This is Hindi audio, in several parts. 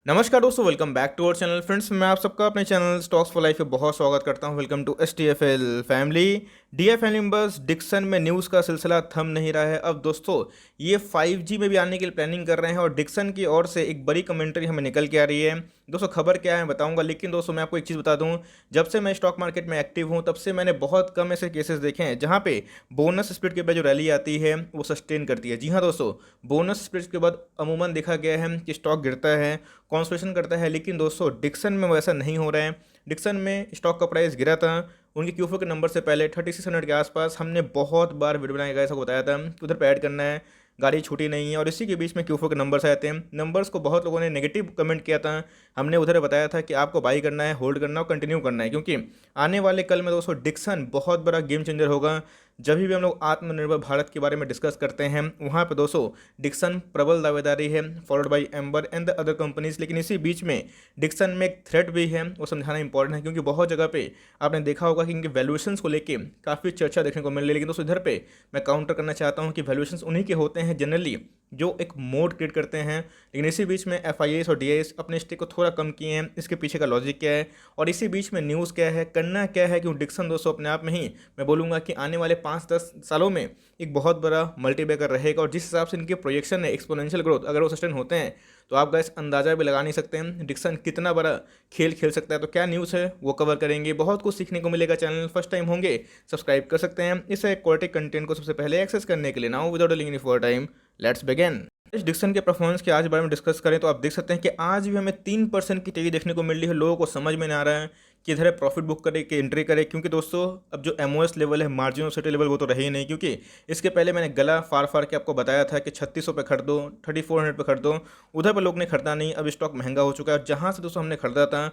नमस्कार दोस्तों, welcome back to our channel. Friends, मैं आप सबका अपने चैनल स्टॉक्स फॉर लाइफ पे बहुत स्वागत करता हूं। Welcome to STFL family. Dear family members, Dixon में न्यूज़ का सिलसिला थम नहीं रहा है। अब दोस्तों ये 5G में भी आने के लिए प्लानिंग कर रहे हैं और डिक्सन की ओर से एक बड़ी कमेंट्री हमें निकल के आ रही है। दोस्तों खबर क्या है बताऊंगा, लेकिन दोस्तों मैं आपको एक चीज़ बता दूं, जब से मैं स्टॉक मार्केट में एक्टिव हूं तब से मैंने बहुत कम ऐसे केसेस देखे हैं जहां पे बोनस स्प्लिट के बाद जो रैली आती है वो सस्टेन करती है। जी हाँ दोस्तों, बोनस स्प्लिट के बाद अमूमन देखा गया है कि स्टॉक गिरता है, कॉन्सोलेशन करता है, लेकिन दोस्तों डिक्सन में वैसा नहीं हो रहा है। डिक्सन में स्टॉक का प्राइस गिरा था उनके Q4 के नंबर से पहले 3600 के आसपास। हमने बहुत बार वीडियो बनाया गया, सबको बताया था कि उधर पे ऐड करना है, गाड़ी छूटी नहीं है। और इसी के बीच में Q4 के नंबर्स आए थे। नंबर्स को बहुत लोगों ने नेगेटिव कमेंट किया था। हमने उधर बताया था कि आपको बाई करना है, होल्ड करना है और कंटिन्यू करना है, क्योंकि आने वाले कल में दोस्तों डिक्सन बहुत बड़ा गेम चेंजर होगा। जब भी हम लोग आत्मनिर्भर भारत के बारे में डिस्कस करते हैं वहाँ पे दोस्तों डिक्सन प्रबल दावेदारी है, followed by amber and the other companies. लेकिन इसी बीच में डिक्सन में एक थ्रेट भी है, वो समझाना इंपॉर्टेंट है, क्योंकि बहुत जगह पे आपने देखा होगा कि इनके वैल्यूएशंस को लेके काफ़ी चर्चा देखने को मिल रही है। लेकिन दोस्तों इधर पे मैं काउंटर करना चाहता हूँ कि वैल्यूएशंस उन्हीं के होते हैं जनरली जो एक मोड क्रिएट करते हैं। लेकिन इसी बीच में FIAs और DIAs अपने स्टेक को थोड़ा कम किए हैं। इसके पीछे का लॉजिक क्या है और इसी बीच में न्यूज़ क्या है, करना क्या है, क्यों डिक्सन दोस्तों अपने आप में ही मैं बोलूँगा कि आने वाले 5-10 सालों में एक बहुत बड़ा मल्टीबैगर रहेगा। और जिस हिसाब से इनके प्रोजेक्शन है एक्सपोनेंशियल ग्रोथ, अगर वो सस्टेन होते हैं तो आप गाइस अंदाज़ा भी लगा नहीं सकते हैं डिक्सन कितना बड़ा खेल खेल सकता है। तो क्या न्यूज़ है वो कवर करेंगे, बहुत कुछ सीखने को मिलेगा। चैनल फर्स्ट टाइम होंगे सब्सक्राइब कर सकते हैं इस क्वालिटी कंटेंट को सबसे पहले एक्सेस करने के लिए। Now without delaying any for time, let's begin. इस डिक्सन के परफॉर्मेंस के आज बारे में डिस्कस करें तो आप देख सकते हैं कि आज भी हमें 3% की तेजी देखने को मिल रही है। लोगों को समझ में नहीं आ रहा है कि इधर प्रॉफिट बुक करे कि एंट्री करे, क्योंकि दोस्तों अब जो MOS लेवल है, मार्जिन ऑफ सेफ्टी लेवल, वो तो रहे ही नहीं। क्योंकि इसके पहले मैंने गला फाड़ फाड़ के आपको बताया था कि 3600 पे खरीद दो, 3400 पे खरीद दो। उधर पर लोग ने खरीदा नहीं। अब स्टॉक महंगा हो चुका है और जहाँ से दोस्तों हमने खरीदा था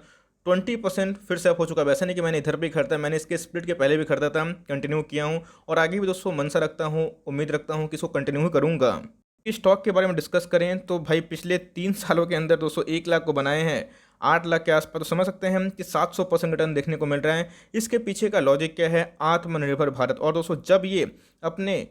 20% फिर से अप हो चुका है। वैसे नहीं कि मैंने इधर भी खरीदा, मैंने इसके स्प्लिट के पहले भी खरीदा था, कंटिन्यू किया हूँ और आगे भी दोस्तों मनसा रखता हूँ, उम्मीद रखता हूँ कि इसको कंटिन्यू करूँगा। इस स्टॉक के बारे में डिस्कस करें तो भाई पिछले 3 सालों के अंदर दोस्तों 1 लाख को बनाए हैं 8 लाख के आसपास। तो समझ सकते हैं हम कि 700% रिटर्न देखने को मिल रहा है। इसके पीछे का लॉजिक क्या है, आत्मनिर्भर भारत। और दोस्तों जब ये अपने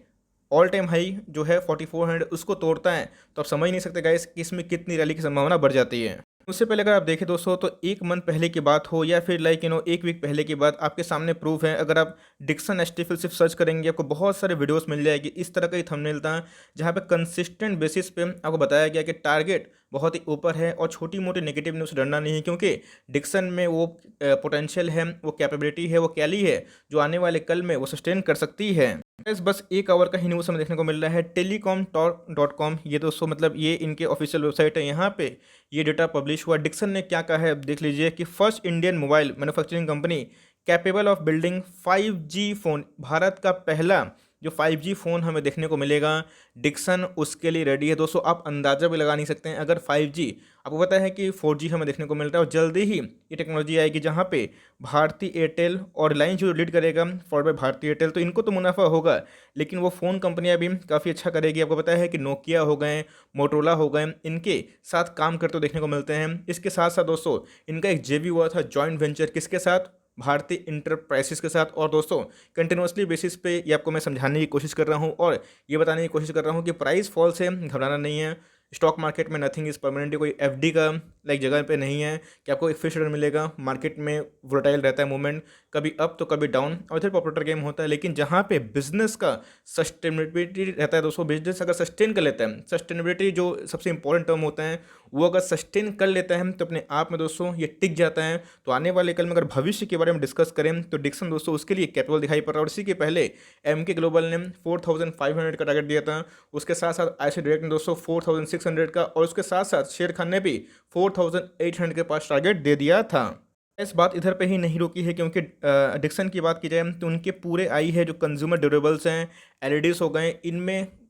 ऑल टाइम हाई जो है 4400 उसको तोड़ता है तो आप समझ नहीं सकते गाइस कि इसमें कितनी रैली की संभावना बढ़ जाती है। उससे पहले अगर आप देखें दोस्तों तो 1 मंथ पहले की बात हो या फिर लाइक 1 वीक पहले की बात, आपके सामने प्रूफ है। अगर आप डिक्सन एस्टिफिल सिर्फ सर्च करेंगे आपको बहुत सारे वीडियोस मिल जाएगी। इस तरह का ही थंबनेल था जहाँ पे कंसिस्टेंट बेसिस पे आपको बताया गया कि टारगेट बहुत ही ऊपर है और छोटी मोटी नेगेटिव न्यूज़ डरना नहीं है, क्योंकि डिक्सन में वो पोटेंशियल है, वो कैपेबिलिटी है, वो कैली है जो आने वाले कल में वो सस्टेन कर सकती है। बस 1 आवर का ही न्यूज़ हमें देखने को मिल रहा है। telecom.com, ये दोस्तों मतलब ये इनके ऑफिशियल वेबसाइट है, यहाँ पे ये डेटा पब्लिश हुआ। डिक्सन ने क्या कहा है अब देख लीजिए कि first Indian mobile manufacturing company capable of building 5G phone, Bharat का पहला जो 5G फ़ोन हमें देखने को मिलेगा, डिक्सन उसके लिए रेडी है। दोस्तों आप अंदाज़ा भी लगा नहीं सकते हैं। अगर 5G, आपको पता है कि 4G हमें देखने को मिल रहा है और जल्दी ही ये टेक्नोलॉजी आएगी जहाँ पे भारती एयरटेल और रिलायंस जो लीड करेगा फॉर बाय भारती एयरटेल, तो इनको तो मुनाफा होगा लेकिन वो फ़ोन कंपनियां भी काफ़ी अच्छा करेगी। आपको पता है कि नोकिया हो गए, मोटरोला हो गए, इनके साथ काम करते हुए देखने को मिलते हैं। इसके साथ साथ दोस्तों इनका एक JV हुआ था जॉइंट वेंचर, किसके साथ, भारतीय इंटरप्राइजेस के साथ। और दोस्तों कंटिन्यूसली बेसिस पे ये आपको मैं समझाने की कोशिश कर रहा हूँ और ये बताने की कोशिश कर रहा हूँ कि प्राइस फॉल से घबराना नहीं है। स्टॉक मार्केट में नथिंग इज़ परमानेंट, कोई FD का लाइक जगह पे नहीं है कि आपको एक फिक्स रिटर्न मिलेगा। मार्केट में वोलेटाइल रहता है मूवमेंट, कभी अप तो कभी डाउन, और इधर पॉपुलर गेम होता है। लेकिन जहाँ पे बिजनेस का सस्टेनेबिलिटी रहता है दोस्तों, बिजनेस अगर सस्टेन कर लेता है, सस्टेनेबिलिटी जो सबसे इंपॉर्टेंट टर्म होता है, वो अगर सस्टेन कर लेता है तो अपने आप में दोस्तों ये टिक जाता है। तो आने वाले कल में अगर भविष्य के बारे में डिस्कस करें तो डिक्सन दोस्तों उसके लिए कैपेबल दिखाई पड़ रहा है। और इसी के पहले MK ग्लोबल ने 4500 का टारगेट दिया था, उसके साथ साथ IC डायरेक्ट ने दोस्तों 4600 का, और उसके साथ साथ शेर खान ने भी 4800 के पास टारगेट दे दिया था। इस बात इधर पे ही नहीं रुकी है, क्योंकि डिक्सन की बात की जाए तो उनके पूरे आई है जो कंज्यूमर ड्यूरेबल्स हैं, LEDs हो गए, इनमें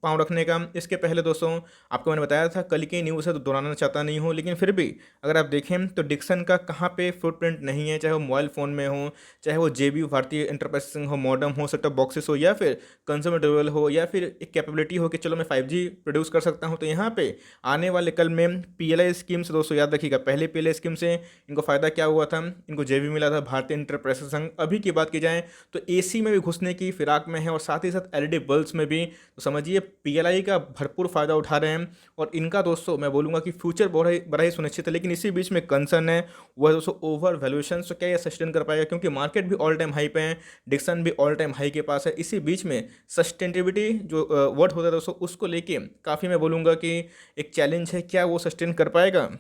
पाँव रखने का। इसके पहले दोस्तों आपको मैंने बताया था, कल की न्यूज़ है तो दोहराना चाहता नहीं हूँ, लेकिन फिर भी अगर आप देखें तो डिक्सन का कहाँ पे फुटप्रिंट नहीं है, चाहे वो मोबाइल फ़ोन में हो, चाहे वो JB भारतीय इंटरप्राइजेस हो, मॉडम हो, सेट टॉप बॉक्सेस हो, या फिर कंज्यूमर ड्यूरेबल हो, या फिर एक कैपेबिलिटी हो कि चलो मैं 5G प्रोड्यूस कर सकता हूँ। तो यहाँ पे आने वाले कल में PLI स्कीम से दोस्तों याद रखिएगा, पहले PLI स्कीम से इनको फ़ायदा क्या हुआ था, इनको JB मिला था, भारतीय इंटरप्राइजेस संघ। अभी की बात की जाए तो AC में भी घुसने की फिराक में है और साथ ही साथ LED बल्ब्स में भी। तो समझिए पीएलआई का भरपूर फ़ायदा उठा रहे हैं और इनका दोस्तों मैं बोलूँगा कि फ्यूचर बड़ा ही सुनिश्चित है। लेकिन इसी बीच में कंसर्न है वो है दोस्तों ओवर वैल्यूएशन। तो क्या ये सस्टेन कर पाएगा, क्योंकि मार्केट भी ऑल टाइम हाई पे है, डिक्सन भी ऑल टाइम हाई के पास है। इसी बीच में सस्टेनेबिलिटी जो वर्ड होता है दोस्तों, उसको लेके काफ़ी मैं बोलूँगा कि एक चैलेंज है, क्या वो सस्टेन कर पाएगा।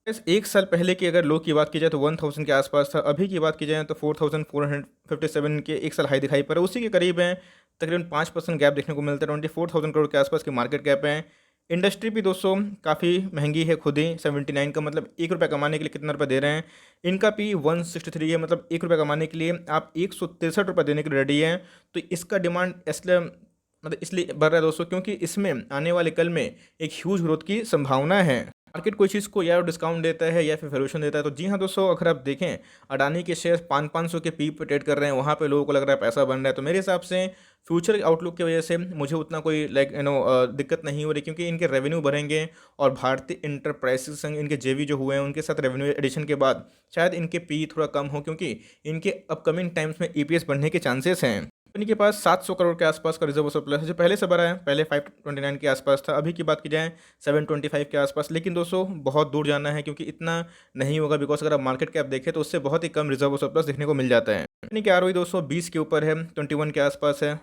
इस 1 साल पहले की अगर लो की बात की जाए तो 1000 के आसपास था, अभी की बात की जाए तो 4457 के 1 साल हाई दिखाई पड़ रहा है, उसी के करीब है। तकरीबन 5% गैप देखने को मिलता है, 24,000 करोड़ के आसपास की मार्केट कैप है। इंडस्ट्री भी दोस्तों काफ़ी महंगी है खुद ही, 79 का मतलब ₹1 कमाने के लिए कितना रुपये दे रहे हैं। इनका पी 163 है, मतलब ₹1 कमाने के लिए आप ₹163 देने के लिए रेडी हैं। तो इसका डिमांड इसलिए मतलब इसलिए बढ़ रहा है दोस्तों, क्योंकि इसमें आने वाले कल में एक ह्यूज ग्रोथ की संभावना है। मार्केट कोई चीज़ को या डिस्काउंट देता है या फिर वैल्यूएशन देता है, तो जी हाँ दोस्तों, अगर आप देखें अडानी के शेयर 500 के पी पे ट्रेड कर रहे हैं, वहाँ पे लोगों को लग रहा है पैसा बन रहा है। तो मेरे हिसाब से फ्यूचर आउटलुक की वजह से मुझे उतना कोई दिक्कत नहीं हो रही, क्योंकि इनके रेवेन्यू बढ़ेंगे और भारतीय इंटरप्राइजेस संग इनके जेवी जो हुए हैं उनके साथ रेवेन्यू एडिशन के बाद शायद इनके पी थोड़ा कम हो, क्योंकि इनके अपकमिंग टाइम्स में ईपीएस बढ़ने के चांसेस हैं। कंपनी के पास 700 करोड़ के आसपास का रिजर्व सरप्लस है, जो पहले से बढ़ा है। पहले 529 के आसपास था, अभी की बात की जाए 725 के आसपास। लेकिन दोस्तों बहुत दूर जाना है, क्योंकि इतना नहीं होगा, बिकॉज अगर आप मार्केट कैप देखें तो उससे बहुत ही कम रिजर्व सरप्लस देखने को मिल जाता है। कंपनी की आरओई दोस्तों 20 के ऊपर है, 21 के आसपास है।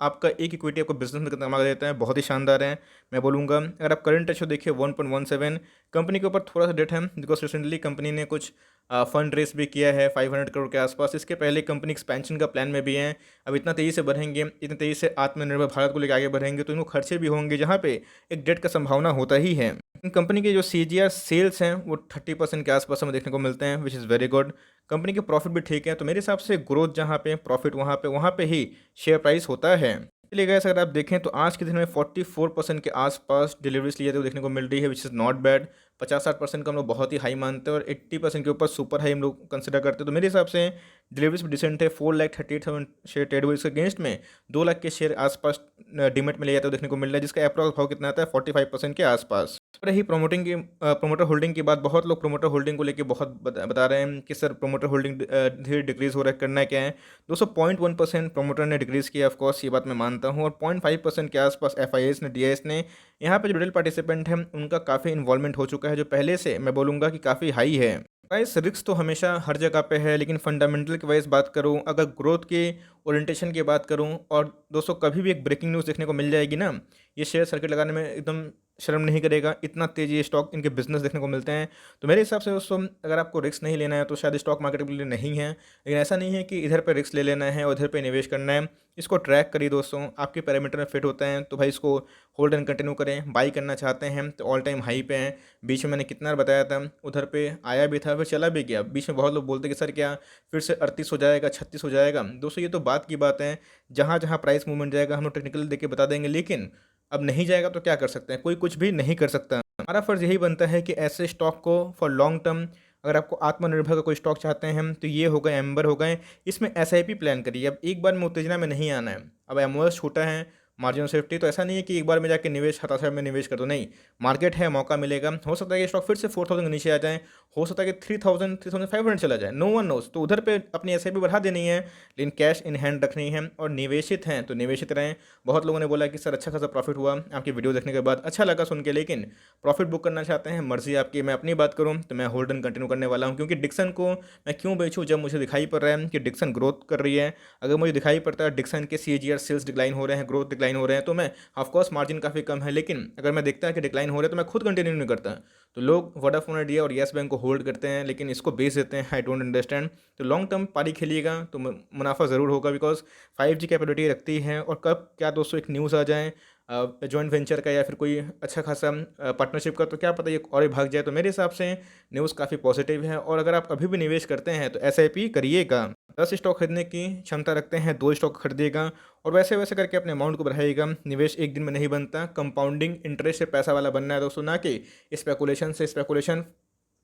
आपका एक इक्विटी आपको बिजनेस में कितना कमा देता है, बहुत ही शानदार है। मैं बोलूँगा अगर आप करंट रेशो देखिए 1.17, कंपनी के ऊपर थोड़ा सा डेट है, बिकॉज रिसेंटली कंपनी ने कुछ फंड रेस भी किया है 500 करोड़ के आसपास। इसके पहले कंपनी एक्सपेंशन का प्लान में भी है। अब इतना तेज़ी से बढ़ेंगे, इतनी तेज़ी से आत्मनिर्भर भारत को लेकर आगे बढ़ेंगे, तो इनको खर्चे भी होंगे, जहाँ पे एक डेट का संभावना होता ही है। कंपनी के जो सीजीआर सेल्स हैं वो 30% के आसपास हमें देखने को मिलते हैं, which is very good. Company के प्रॉफिट भी ठीक है, तो मेरे हिसाब से ग्रोथ जहाँ पे प्रॉफिट वहाँ पे ही शेयर प्राइस होता है। चलिए गाइस, अगर आप देखें तो आज के दिन में 44% के आसपास डिलीवरीज लिए थे वो देखने को मिल रही है, विच इज़ नॉट बैड। 50-60% का हम लोग बहुत ही हाई मानते हैं और 80% के ऊपर सुपर हाई हम लोग कंसिडर करते हैं। तो मेरे हिसाब से डिलीवरीज भी डिसेंट है। 4,38,000 शेयर ट्रेड हुए, इसके अगेंस्ट में 2 लाख के शेयर आसपास डीमेट में ले जाते हुए देखने को मिल रहा है, जिसका अप्रॉक्स भाव कितना आता है 45% के आसपास। रही प्रोमोटर होल्डिंग की बात, बहुत लोग प्रोमोटर होल्डिंग को लेके बहुत बता रहे हैं कि सर प्रोमोटर होल्डिंग धीरे डिक्रीज हो रहा है, करना क्या है। दोस्तों 0.1% प्रोमोटर ने डिक्रीज किया, ऑफकोर्स ये बात मैं मानता हूँ, और 0.5% के आसपास एफआईएस ने, डीआईएस ने। यहाँ पे जो रिटेल पार्टिसिपेंट हैं उनका काफ़ी इन्वॉल्वमेंट हो चुका है, जो पहले से मैं बोलूँगा कि काफ़ी हाई है। गाइस, रिस्क तो हमेशा हर जगह पे है, लेकिन फंडामेंटल की वाइज बात करूँ, अगर ग्रोथ के ओरिएंटेशन की बात करूँ, और दोस्तों कभी भी एक ब्रेकिंग न्यूज़ देखने को मिल जाएगी ना, ये शेयर सर्किट लगाने में एकदम शर्म नहीं करेगा। इतना तेज़ी स्टॉक इनके बिजनेस देखने को मिलते हैं। तो मेरे हिसाब से दोस्तों अगर आपको रिस्क नहीं लेना है तो शायद स्टॉक मार्केट के लिए नहीं है। लेकिन ऐसा नहीं है कि इधर पे रिस्क ले लेना है और इधर पे निवेश करना है। इसको ट्रैक करिए दोस्तों, आपके पैरामीटर में फिट होता है तो भाई इसको होल्ड एंड कंटिन्यू करें। बाई करना चाहते हैं तो ऑल टाइम हाई पे हैं। बीच में मैंने कितना बताया था, उधर पे आया भी था, फिर चला भी गया। बीच में बहुत लोग बोलते कि सर क्या फिर से 38 हो जाएगा, 36 हो जाएगा। दोस्तों ये तो बात की बात है, जहाँ जहाँ प्राइस मूवमेंट जाएगा हम लोग टेक्निकल देख के बता देंगे, लेकिन अब नहीं जाएगा तो क्या कर सकते हैं, कोई कुछ भी नहीं कर सकता। हमारा फ़र्ज़ यही बनता है कि ऐसे स्टॉक को फॉर लॉन्ग टर्म, अगर आपको आत्मनिर्भर का कोई स्टॉक चाहते हैं तो ये हो गए, एम्बर हो गए, इसमें एसआईपी प्लान करिए। अब एक बार में उत्तेजना में नहीं आना है। अब एमओएस छोटा है, मार्जिन ऑफ सेफ्टी, तो ऐसा नहीं है कि एक बार में जाके निवेश हताशा में निवेश कर दो, नहीं। मार्केट है, मौका मिलेगा, हो सकता है कि स्टॉक फिर से 4000 के नीचे आ जाए, हो सकता है कि 3000 3500 चला जाए, नो वन नोज। तो उधर पे अपनी एसआईपी बढ़ा देनी है, लेकिन कैश इन हैंड रखनी है और निवेशित हैं तो निवेशित रहें। बहुत लोगों ने बोला कि सर अच्छा खासा प्रॉफिट हुआ आपकी वीडियो देखने के बाद, अच्छा लगा सुन के, लेकिन प्रॉफिट बुक करना चाहते हैं, मर्जी आपकी। मैं अपनी बात करूँ तो मैं होल्ड एंड कंटिन्यू करने वाला हूँ, क्योंकि डिक्सन को मैं क्यों बेचूँ, जब मुझे दिखाई पड़ रहा है कि डिक्सन ग्रोथ कर रही है। अगर मुझे दिखाई पड़ता है डिक्सन के सीजीआर सेल्स डिक्लाइन हो रहे हैं, ग्रोथ डिक्लाइन हो रहे हैं, तो मैं ऑफकोर्स मार्जिन काफ़ी कम है, लेकिन अगर मैं देखता है कि डिक्लाइन हो रहा है तो मैं खुद कंटिन्यू नहीं करता। तो लोग वोडाफोन आइडिया और येस बैंक को होल्ड करते हैं, लेकिन इसको बेच देते हैं। I don't understand. तो लॉन्ग टर्म पारी खेलिएगा तो मुनाफा ज़रूर होगा, बिकॉज 5G कैपेबिलिटी रखती है। और कब क्या दोस्तों एक न्यूज़ आ जाए जॉइंट वेंचर का या फिर कोई अच्छा खासा पार्टनरशिप का, तो क्या पता ये और ही भाग जाए। तो मेरे हिसाब से न्यूज़ काफ़ी पॉजिटिव है, और अगर आप अभी भी निवेश करते हैं तो एसआईपी करिएगा। 10 स्टॉक खरीदने की क्षमता रखते हैं, 2 स्टॉक खरीदिएगा, और वैसे वैसे करके अपने अमाउंट को बढ़ाइएगा। निवेश एक दिन में नहीं बनता, कंपाउंडिंग इंटरेस्ट से पैसा वाला बनना है दोस्तों, ना कि स्पेकुलेशन से। स्पेकुलेशन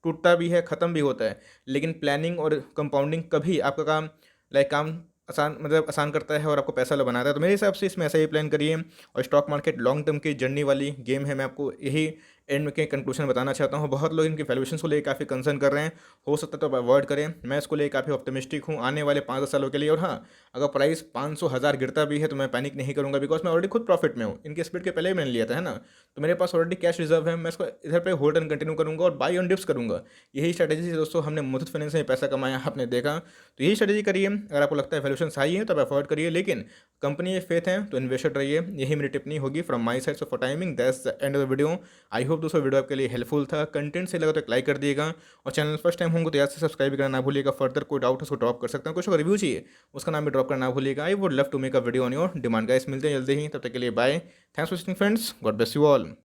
टूटता भी है, ख़त्म भी होता है, लेकिन प्लानिंग और कंपाउंडिंग कभी आपका काम आसान करता है और आपको पैसा वाला बनाता है। तो मेरे हिसाब से इसमें ऐसा ही प्लान करिए। और स्टॉक मार्केट लॉन्ग टर्म की जर्नी वाली गेम है, मैं आपको यही एंड के कंक्लूजन बताना चाहता हूँ, बहुत लोग इनकी वैल्यूएशंस को लेकर काफ़ी कंसर्न कर रहे हैं, हो सकता है तो आप अवॉइड करें। मैं इसको लेकर काफ़ी ऑप्टिमिस्टिक हूँ आने वाले 5-10 सालों के लिए। और हाँ, अगर प्राइस 500,000 गिरता भी है तो मैं पैनिक नहीं करूँगा, बिकॉज मैं ऑलरेडी खुद प्रॉफिट में हूँ। इनके स्पीड के पहले ही मैंने लिया था, है ना? तो मेरे पास ऑलरेडी कैश रिजर्व है, मैं इसको इधर पे होल्ड एंड कंटिन्यू करूँगा और बाई ऑन डिप्स करूँगा। यही स्ट्रैटेजी से दोस्तों हमने मुथूट फाइनेंस में पैसा कमाया, आपने देखा। तो यही स्ट्रैटेजी करिए। अगर आपको लगता है वैल्यूएशंस हाई है तो आप अवॉइड करिए, लेकिन कंपनी में फेथ है तो इन्वेस्टेड रहिए। यही मेरी टिप्पणी होगी from my side. So for timing that's the end of the video. I hope दोस्तों वीडियो आपके लिए हेल्पफुल था, कंटेंट सही लगा तो एक लाइक कर दिएगा, और चैनल फर्स्ट टाइम होंगे तो याद से सब्सक्राइब करना ना भूलिएगा। फर्दर कोई डाउट है उसको ड्रॉप कर सकते हैं, कुछ अगर रिव्यू चाहिए उसका नाम भी ड्रॉप करना ना भूलिएगा। I would love to make a video on your demand. Guys मिलते हैं जल्दी ही, तब तक के लिए bye. Thanks for watching friends, God bless you all.